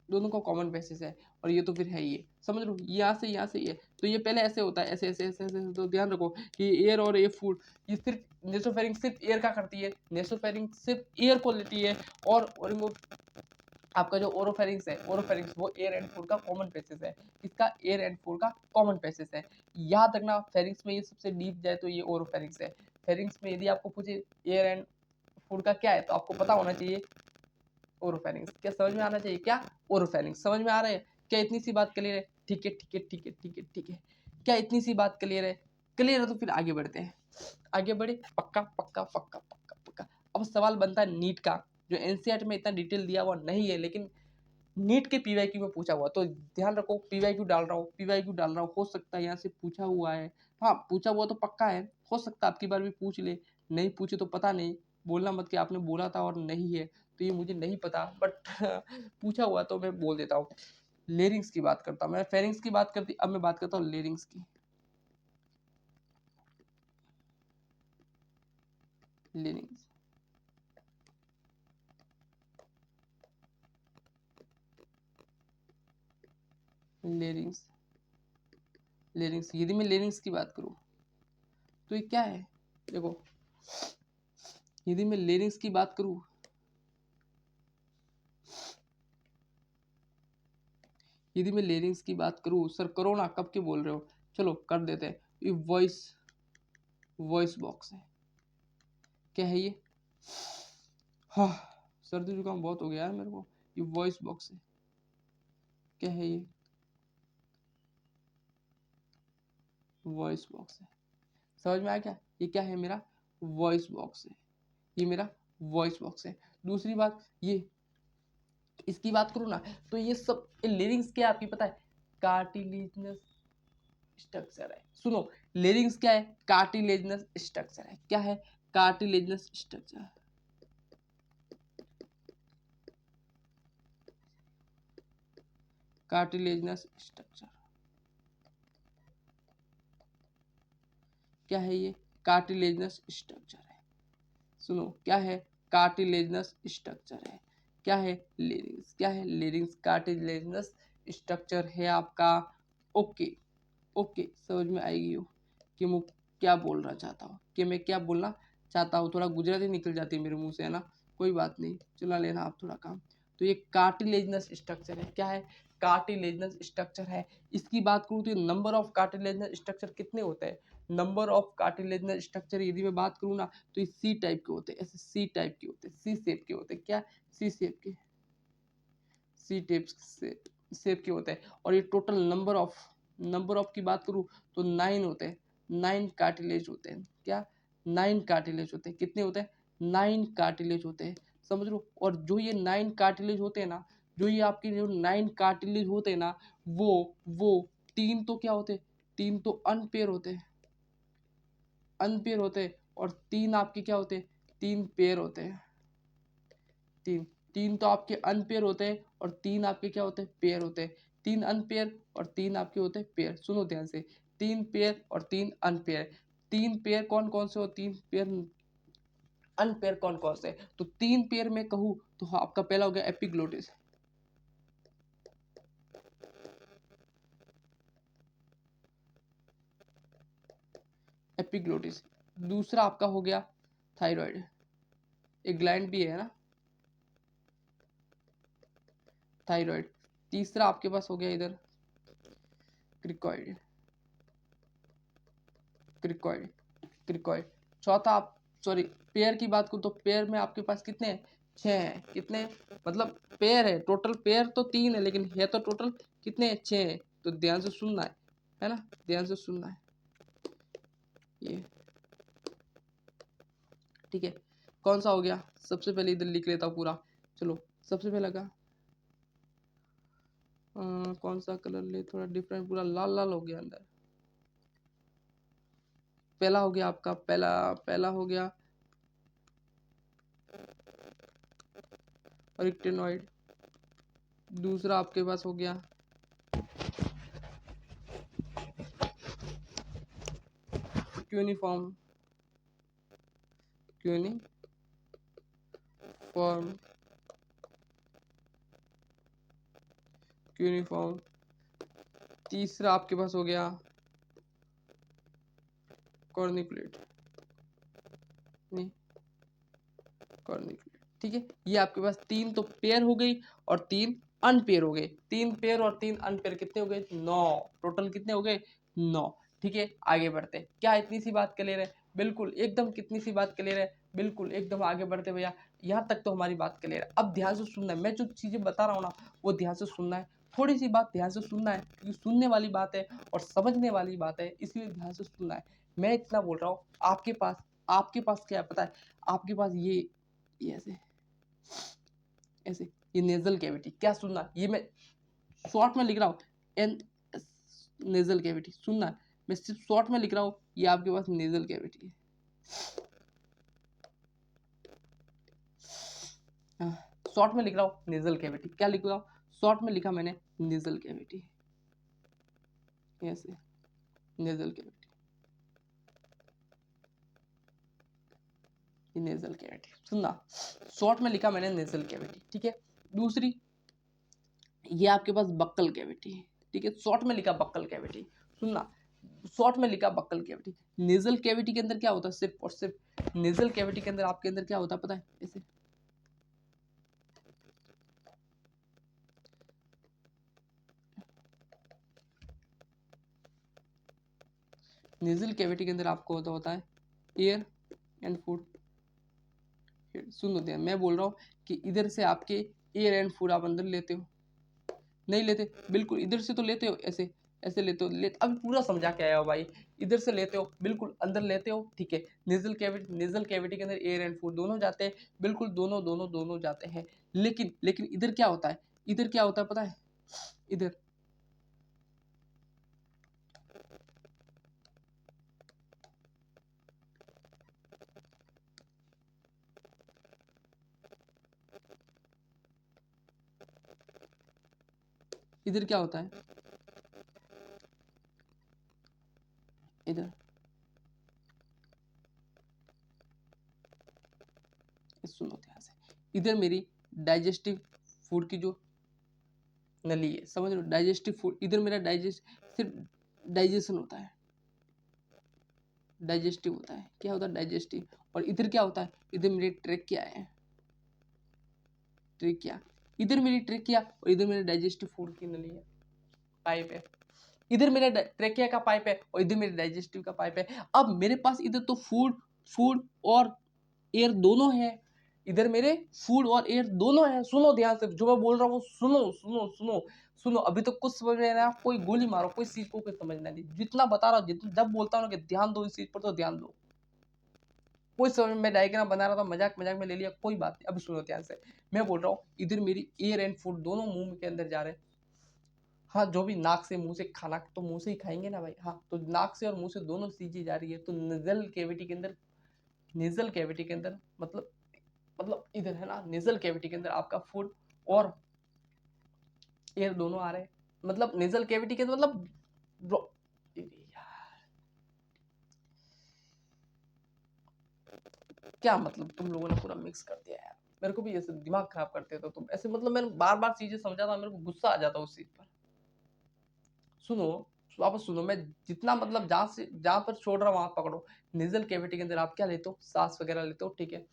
A: दोनों का कॉमन बेसिस है, और ये तो फिर है ही है, समझ लो, यहाँ से ये, तो ये पहले ऐसे होता है, ऐसे ऐसे ऐसे ऐसे, तो ध्यान रखो कि एयर और ए फूड, ये सिर्फ नेसोफेरिंग सिर्फ एयर का करती है, नेसोफेरिंग सिर्फ एयर को लेती है, और वो आपका जो ओरोफेरिंग्स है, ओरोफेरिंग्स वो एयर एंड फूड का कॉमन बेसिस है, इसका एयर एंड फूड का कॉमन बेसिस है। याद रखना, फेरिंग्स में ये सबसे डीप जाए तो ये ओरोफेरिंग्स है। फेरिंग्स में यदि आपको पूछे एयर एंड फूड का क्या है, तो आपको पता होना चाहिए ओरोफेरिंग्स। क्या समझ में आना चाहिए, क्या ओरोफेरिंग्स, समझ में आ रहा है क्या? इतनी सी बात क्लियर है? ठीक है ठीक है ठीक है ठीक है ठीक है, क्या इतनी सी बात क्लियर है? क्लियर है तो फिर आगे बढ़ते हैं, आगे बढ़े, पक्का पक्का पक्का पक्का पक्का। अब सवाल बनता है नीट का, जो एनसीईआरटी में इतना डिटेल दिया हुआ नहीं है, लेकिन नीट के पीवाईक्यू में पूछा हुआ, तो ध्यान रखो, पीवाईक्यू डाल रहा हूँ, पीवाईक्यू डाल रहा हूँ, हो सकता है यहाँ से पूछा हुआ है, हाँ पूछा हुआ तो पक्का है, हो सकता है आपकी बार भी पूछ ले, नहीं पूछे तो पता नहीं, बोलना मत कि आपने बोला था और नहीं है, तो ये मुझे नहीं पता, बट पूछा हुआ तो मैं बोल देता हूँ। लेरिंग्स की बात करता हूँ मैं, फेरिंग्स की बात करती, अब मैं बात करता हूँ लेरिंग्स की। लेरिंग्स, लेरिंग्स, लेरिंग्स, यदि मैं लेरिंग्स की बात करूँ तो ये क्या है, देखो, यदि मैं लेरिंग्स की बात करूँ, यदि मैं लेरिंग्स की बात करूँ, सर करो ना, कब के बोल रहे हो, चलो कर देते हैं, ये वॉइस, वॉइस बॉक्स है, क्या है ये, हाँ सर्दी जुकाम बहुत हो गया है मेरे को, ये वॉइस बॉक्स है, क्या है ये, वॉइस बॉक्स है, समझ में आया क्या, ये क्या है, मेरा वॉइस बॉक्स है, ये मेरा वॉइस बॉक्स है। दूसरी बात, ये इसकी बात करूँ ना, तो ये सब लेरिंग्स क्या है आपकी पता है, कार्टिलेजनस स्ट्रक्चर है, सुनो, लेरिंग्स क्या है, कार्टिलेजनस स्ट्रक्चर है, क्या है, कार्टिलेजनस स्ट्रक्चर, कार्टिलेजनस स्ट्रक्चर, क्या है ये, कार्टिलेजनस स्ट्रक्चर है, सुनो क्या है, कार्टिलेजनस स्ट्रक्चर है, क्या है, लेरिंग्स, क्या है, लेरिंग्स कार्टिलेजनस स्ट्रक्चर है आपका। ओके, ओके समझ में आएगी हो कि मैं क्या बोलना चाहता हूँ, कि मैं क्या बोलना चाहता हूँ, थोड़ा गुजराती निकल जाती है मेरे मुंह से, है ना, कोई बात नहीं, चला लेना आप थोड़ा काम। तो ये कार्टिलेजनस स्ट्रक्चर है, क्या है, कार्टिलेजनस स्ट्रक्चर है। इसकी बात करूँ तो नंबर ऑफ कार्टिलेजनस स्ट्रक्चर कितने होते हैं, नंबर ऑफ कार्टिलेजनस स्ट्रक्चर यदि मैं बात करूँ ना, तो ये सी टाइप के होते हैं, ऐसे सी टाइप के होते हैं, सी शेप के होते हैं, क्या, सी शेप के, सी टेप से शेप के होते हैं। और ये टोटल नंबर ऑफ की बात करूँ तो 9 होते हैं, 9 कार्टिलेज होते हैं, क्या, 9 कार्टिलेज होते हैं, कितने होते हैं, 9 कार्टिलेज होते हैं, समझ लो। और जो ये 9 कार्टिलेज होते हैं ना, जो ये आपके जो 9 कार्टिलेज होते हैं ना, वो 3 तो क्या होते हैं, 3 तो अनपेयर होते हैं, अनपेयर होते हैं, और 3 आपके क्या होते हैं, 3 पेयर होते हैं, तीन, तीन तो आपके अनपेयर होते हैं, और 3 आपके क्या होते हैं, पेयर होते हैं, 3 अनपेयर और 3 आपके होते हैं पेयर, सुनो ध्यान से, 3 पेयर और 3 अनपेयर, 3 पेयर कौन कौन से हो, 3 पेयर अनपेयर कौन कौन से, तो 3 पेयर में कहूँ तो आपका पहला हो गया एपिग्लोटिस, एपिग्लोटिस, दूसरा आपका हो गया थायराइड, एक ग्लैंड भी है ना, थायराइड, तीसरा आपके पास हो गया इधर क्रिकॉइड, क्रिकॉइड, क्रिकॉइड, चौथा आप, सॉरी पेयर की बात करूँ तो पेयर में आपके पास कितने हैं, 6 हैं, कितने, मतलब पेयर है, टोटल पेयर तो 3 है, लेकिन है तो टोटल कितने हैं, 6 हैं, तो ध्यान से सुनना है ना, ध्यान से सुनना है ये, ठीक है। कौन सा हो गया, सबसे पहले इधर लिख लेता हूँ पूरा, चलो सबसे पहला का कौन सा कलर ले, थोड़ा डिफरेंट, पूरा लाल लाल हो गया अंदर, पहला हो गया आपका, पहला पहला हो गया रिक्टेनॉइड, दूसरा आपके पास हो गया क्यूनिफॉर्म क्यूनिफॉर्म क्यूनिफॉर्म। तीसरा आपके पास हो गया कॉर्निकुलेट, नहीं कॉर्निकुलेट। ठीक है, ये आपके पास 3 तो पेयर हो गई और 3 अनपेयर हो गए। 3 पेयर और 3 अनपेयर कितने हो गए? 9। टोटल कितने हो गए? 9। ठीक है, आगे बढ़ते हैं। क्या इतनी सी बात क्लियर है? बिल्कुल एकदम। कितनी सी बात क्लियर है? बिल्कुल एकदम। आगे बढ़ते भैया, यहाँ तक तो हमारी बात क्लियर है। अब ध्यान से सुनना है, मैं जो चीजें बता रहा हूँ ना वो ध्यान से सुनना है। थोड़ी सी बात ध्यान से सुनना है क्योंकि सुनने वाली बात है और समझने वाली बात है, इसलिए ध्यान से सुनना है। मैं इतना बोल रहा हूँ, आपके पास क्या है पता है? आपके पास ये ऐसे ऐसे ये नेजल कैविटी। क्या सुनना, ये मैं शॉर्ट में लिख रहा हूँ, एन नेजल कैविटी सुनना है। मैं सिर्फ शॉर्ट में लिख रहा हूँ, ये आपके पास नेजल कैविटी है। शॉर्ट में लिख रहा हूँ नेजल कैविटी। क्या लिख रहा हूँ? शॉर्ट में लिखा मैंने नेजल कैविटी, ऐसे नेजल कैविटी, नेजल कैविटी सुनना। शॉर्ट में लिखा मैंने नेजल कैविटी। ठीक है, दूसरी ये आपके पास बक्कल कैविटी है। ठीक है, शॉर्ट में लिखा बक्कल कैविटी सुनना। शॉर्ट में लिखा बक्कल कैविटी। नेजल कैविटी के अंदर क्या होता है? सिर्फ और सिर्फ नेजल कैविटी के अंदर आपके अंदर क्या होता है पता है? ऐसे नेजल कैविटी के अंदर आपको होता है एयर एंड फूड। सुन लो ध्यान, मैं बोल रहा हूँ कि इधर से आपके एयर एंड फूड आप अंदर लेते हो, नहीं लेते? बिल्कुल इधर से तो लेते हो, ऐसे ऐसे लेते हो। अभी पूरा समझा के आया हो भाई। इधर से लेते हो, बिल्कुल अंदर लेते हो। ठीक है, नेजल कैविटी के अंदर एयर एंड फूड दोनों जाते हैं, बिल्कुल दोनों दोनों दोनों जाते हैं। लेकिन लेकिन इधर क्या होता है? इधर क्या होता है पता है? इधर इधर क्या होता है? इधर सुनो ध्यान से, इधर मेरी डाइजेस्टिव फूड की जो नली है, समझ लो डाइजेस्टिव फूड, इधर मेरा सिर्फ डाइजेशन होता है, डाइजेस्टिव होता है। क्या होता है? डाइजेस्टिव। और इधर क्या होता है? इधर मेरी ट्रेकिया है, ट्रेकिया। इधर मेरी ट्रेकिया और इधर मेरे डाइजेस्टिव फूड की नली है, पाइप है। इधर मेरा ट्रेकिया का पाइप है और इधर मेरे डाइजेस्टिव का पाइप है। अब मेरे पास इधर तो फूड फूड और एयर दोनों है, इधर मेरे फूड और एयर दोनों है। सुनो ध्यान से, जो मैं बोल रहा हूँ वो सुनो सुनो सुनो सुनो। अभी तो कुछ समझ में नहीं आया, कोई गोली मारो, कोई चीज को कोई समझना नहीं। जितना बता रहा हूँ, जितना जब बोलता हूँ ना कि ध्यान दो इस चीज पर, तो ध्यान दो। कोई समझ में डायग्राम बना रहा था, मजाक मजाक में ले लिया, कोई बात नहीं। अभी सुनो ध्यान से, मैं बोल रहा हूँ इधर मेरी एयर एंड फूड दोनों मुंह के अंदर जा रहे हैं। हाँ, जो भी नाक से मुंह से खाना तो मुंह से ही खाएंगे ना भाई। हाँ, तो नाक से और मुंह से दोनों चीजें जा रही है। तो नेजल कैविटी के अंदर, नेजल कैविटी के अंदर मतलब इधर है ना, नेजल कैविटी के अंदर आपका फूड और एयर दोनों आ रहे हैं। मतलब नेजल कैविटी के अंदर मतलब यार क्या मतलब, तुम लोगों ने पूरा मिक्स कर दिया यार। मेरे को भी ऐसे दिमाग खराब करते हो तो तुम ऐसे, मतलब मैंने बार बार चीजें समझा था, मेरे को गुस्सा आ जाता उस चीज पर। सुनो, वापस सुनो। मैं जितना मतलब जहां पर छोड़ रहा हूँ वहां पकड़ो। नेजल कैविटी के अंदर आप क्या लेते हो? सांस वगैरह लेते हो। ठीक है,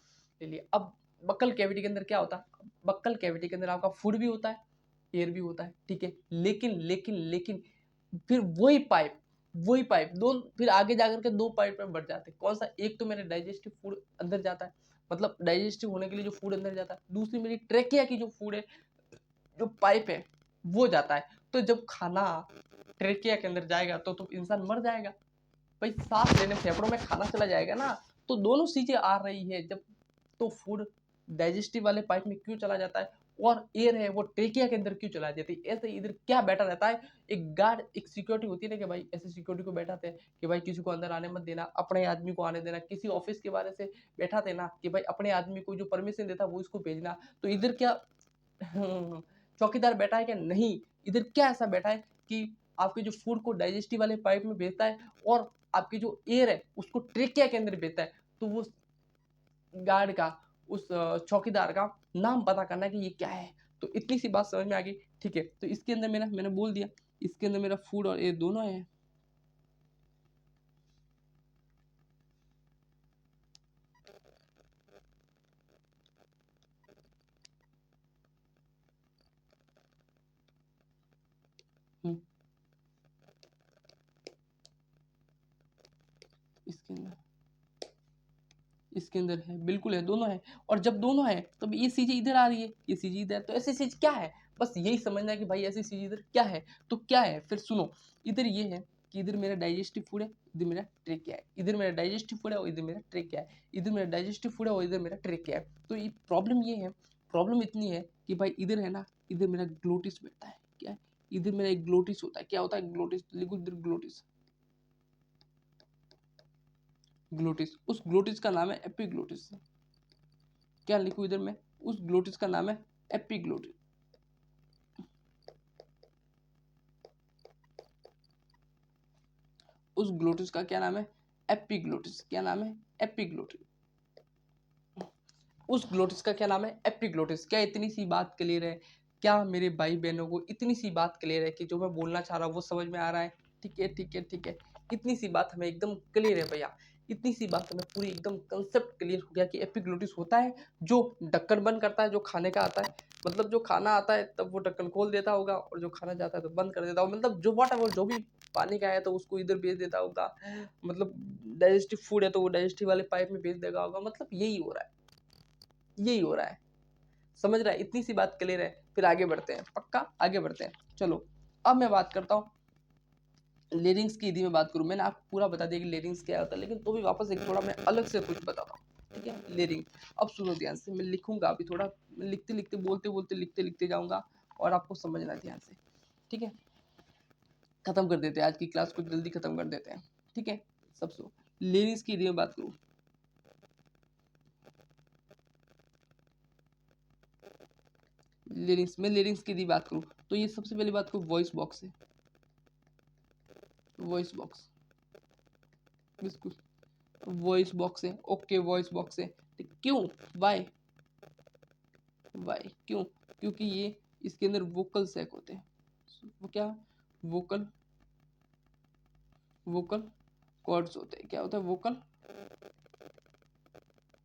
A: ले लिया। अब बक्कल कैविटी के अंदर क्या होता है? बक्कल कैविटी के अंदर आपका फूड भी होता है, एयर भी होता है। ठीक है, लेकिन लेकिन लेकिन फिर वही पाइप दो, फिर आगे जाकर के 2 पाइप में बढ़ जाते हैं। कौन सा? एक तो मेरे डाइजेस्टिव फूड अंदर जाता है, मतलब डाइजेस्टिव होने के लिए जो फूड अंदर जाता है। दूसरी मेरी ट्रेकिया की जो फूड है, जो पाइप है, वो जाता है। तो जब खाना ट्रेकिया के अंदर जाएगा तो इंसान मर जाएगा भाई। सांस लेने फेफड़ों में खाना चला जाएगा ना, तो दोनों चीजें आ रही है जब, तो फूड डाइजेस्टिव वाले पाइप में क्यों चला जाता है और एयर है वो ट्रेकिया के अंदर क्यों चला जाती है? ऐसे इधर क्या बैठा रहता है? एक गार्ड, एक सिक्योरिटी होती है ना, कि भाई ऐसे सिक्योरिटी को बैठाते हैं कि भाई किसी को अंदर आने मत देना, अपने आदमी को आने देना। किसी ऑफिस के बारे से बैठाते ना कि भाई अपने आदमी को जो परमिशन देता वो इसको भेजना। तो इधर क्या चौकीदार बैठा है क्या? नहीं। इधर क्या ऐसा बैठा है कि आपके जो फूड को डाइजेस्टिव वाले पाइप में भेजता है और आपकी जो एयर है उसको ट्रेकिया के अंदर भेजता है। तो वो गार्ड का, उस चौकीदार का नाम पता करना है कि ये क्या है। तो इतनी सी बात समझ में आ गई, ठीक है। तो इसके अंदर मैंने बोल दिया, इसके अंदर मेरा फूड और एयर दोनों है। हम्म, इसके अंदर है, बिल्कुल है, दोनों है। और जब दोनों है तब ये चीजें इधर आ रही है, ये चीज इधर, तो ऐसी चीज क्या है? बस यही समझना है कि भाई ऐसी चीज इधर क्या है। तो क्या है फिर सुनो, इधर ये है कि इधर मेरा डाइजेस्टिव फूड है, इधर मेरा ट्रेकिया है। इधर मेरा डाइजेस्टिव फूड है और इधर मेरा ट्रेकिया है। इधर मेरा डाइजेस्टिव फूड है और इधर मेरा ट्रेकिया है। तो ये प्रॉब्लम ये है, प्रॉब्लम इतनी है कि भाई इधर है ना, इधर मेरा ग्लोटिस बैठता है। क्या है? इधर मेरा एक ग्लोटिस होता है। क्या होता है? ग्लोटिस। लिखो इधर ग्लोटिस। ग्लोटिस, उस ग्लोटिस का नाम है एपिग्लोटिस। क्या लिखूं इधर मैं? उस ग्लोटिस का नाम है एपिग्लोटिस। उस ग्लोटिस का क्या नाम है? एपिग्लोटिस। क्या नाम है? एपिग्लोटिस। उस ग्लोटिस का क्या नाम है? एपिग्लोटिस। क्या इतनी सी बात क्लियर है? क्या मेरे भाई बहनों को इतनी सी बात क्लियर है कि जो मैं बोलना चाह रहा हूँ वो समझ में आ रहा है? ठीक है, ठीक है, ठीक है। इतनी सी बात हमें एकदम क्लियर है भैया। इतनी सी बात हमें पूरी एकदम कंसेप्ट क्लियर हो गया कि एपिग्लोटिस होता है जो ढक्कन बंद करता है, जो खाने का आता है। मतलब जो खाना आता है तब वो ढक्कन खोल देता होगा और जो खाना जाता है तो बंद कर देता होगा। मतलब जो वाट जो भी पानी का है तो उसको इधर भेज देता होगा। मतलब डाइजेस्टिव फूड है तो वो डाइजेस्टिव वाले पाइप में भेज देगा होगा। मतलब यही हो रहा है, यही हो रहा है। समझ रहा है? इतनी सी बात क्लियर है। फिर आगे बढ़ते हैं, पक्का आगे बढ़ते हैं। चलो अब मैं बात करता हूँ लेरिंग्स की। यदि मैं बात करूँ, मैंने आपको पूरा बता दिया कि लेरिंग्स क्या होता है, लेकिन तो भी वापस एक थोड़ा मैं अलग से कुछ बताता हूँ। ठीक है, लेरिंग। अब सुनो ध्यान से, मैं लिखूंगा अभी थोड़ा, लिखते लिखते बोलते बोलते लिखते लिखते जाऊंगा और आपको समझना है ध्यान से। ठीक है, खत्म कर देते हैं आज की क्लास को, जल्दी खत्म कर देते हैं। ठीक है, सबसे लेरिंग्स की यदि मैं बात करूँ, लेरिंग्स में लेरिंग्स की यदि बात करूँ तो ये सबसे पहली बात को वॉइस बॉक्स है। वॉइस बॉक्स, बिल्कुल वॉइस बॉक्स है। ओके, वॉइस बॉक्स है। क्यों? वाई? वाई क्यों? क्योंकि ये इसके अंदर वोकल सैक होते हैं। वो क्या? वोकल, वोकल कॉर्ड्स होते हैं। क्या होता है? वोकल,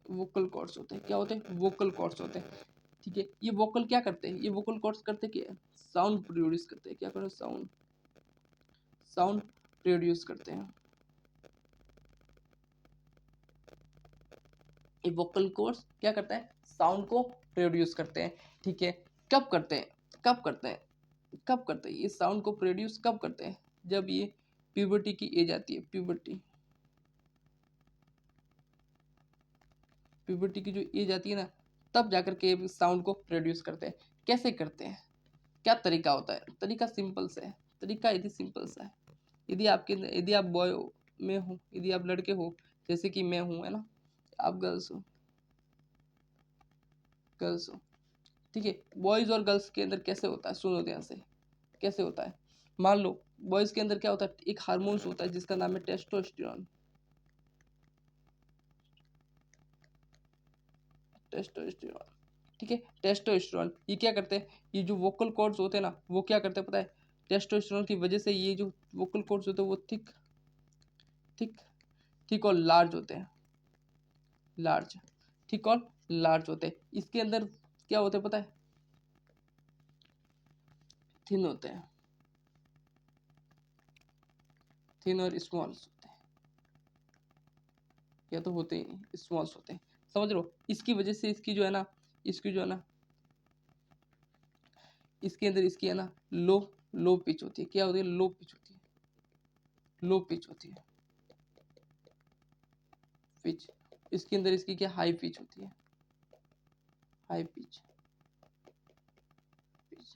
A: वोकल कॉर्ड्स होते हैं। क्या होते हैं? वोकल कॉर्ड्स होते हैं। ठीक है, ये वोकल क्या करते हैं? ये वोकल कॉर्ड्स करते क्या है? साउंड प्रोड्यूस करते हैं। क्या करते हैं? साउंड, साउंड प्रोड्यूस करते हैं। ये वोकल कॉर्ड्स क्या करता है? साउंड को प्रोड्यूस करते हैं। ठीक है, कब करते हैं? कब करते हैं? कब करते हैं ये साउंड को प्रोड्यूस? कब करते हैं? जब ये प्यूबर्टी की एज आती है। प्यूबर्टी, प्यूबर्टी की जो एज आती है ना, तब जाकर के साउंड को प्रोड्यूस करते हैं। कैसे करते हैं? क्या तरीका होता है? तरीका सिंपल सा है। तरीका यदि सिंपल सा है, यदि आपके, यदि आप बॉय में हो, यदि आप लड़के हो, जैसे कि मैं हूँ, है ना, आप गर्ल्स हो, गर्ल्स हो। ठीक है, बॉयज और गर्ल्स के अंदर कैसे होता है? सुनो ध्यान से, कैसे होता है। मान लो बॉयज के अंदर क्या होता है? एक हार्मोन्स होता है जिसका नाम है टेस्टोस्टेरोन। टेस्टोस्टेरोन, ठीक है, टेस्टोस्टेरोन। ये क्या करते हैं? ये जो वोकल कॉर्ड्स होते हैं ना, वो क्या करते हैं पता है? टेस्टोस्टेरोन की वजह से ये जो वोकल कॉर्ड्स होते हैं वो थिक, थिक, थिक और लार्ज होते हैं। लार्ज, थिक और लार्ज होते हैं। इसके अंदर क्या होते हैं पता है? थिन होते हैं। थिन और स्मॉल्स होते हैं। या तो होते ही नहीं, स्मॉल्स होते हैं। समझ लो, इसकी वजह से इसकी जो है ना, इसकी जो है ना, इसके अंदर इसकी है ना लो, लो पिच होती है। क्या होती है? लो पिच होती है। लो पिच होती है, पिच। इसके अंदर इसकी क्या? हाई पिच होती है। High pitch, pitch,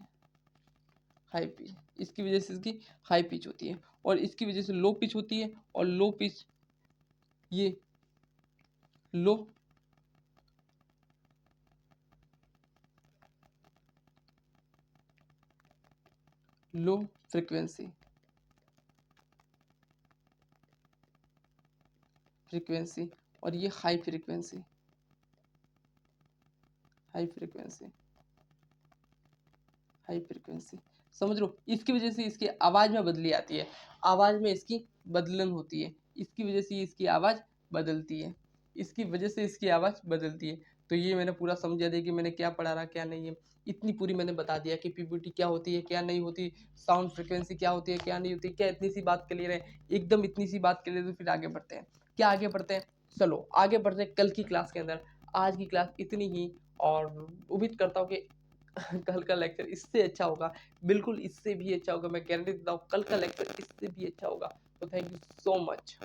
A: high pitch. इसकी वजह से इसकी हाई पिच होती है और इसकी वजह से लो पिच होती है। और लो पिच, ये लो, लो फ्रीक्वेंसी, फ्रीक्वेंसी, और ये high frequency, high frequency, high frequency. समझ लो, इसकी वजह से इसकी आवाज़ में बदली आती है, आवाज़ में इसकी बदलन होती है, इसकी वजह से इसकी आवाज़ बदलती है, इसकी वजह से इसकी आवाज़ बदलती है। तो ये मैंने पूरा समझा दिया कि मैंने क्या पढ़ा रहा क्या नहीं है। इतनी पूरी मैंने बता दिया कि पीपीटी क्या होती है क्या नहीं होती, साउंड फ्रिक्वेंसी क्या होती है क्या नहीं होती। क्या इतनी सी बात क्लियर है? एकदम इतनी सी बात क्लियर है। तो फिर आगे बढ़ते हैं। क्या आगे बढ़ते हैं? चलो आगे बढ़ते हैं कल की क्लास के अंदर। आज की क्लास इतनी ही, और उम्मीद करता हूँ कि कल का लेक्चर इससे अच्छा होगा, बिल्कुल इससे भी अच्छा होगा। मैं गारंटी देता हूँ कल का लेक्चर इससे भी अच्छा होगा। तो थैंक यू सो मच।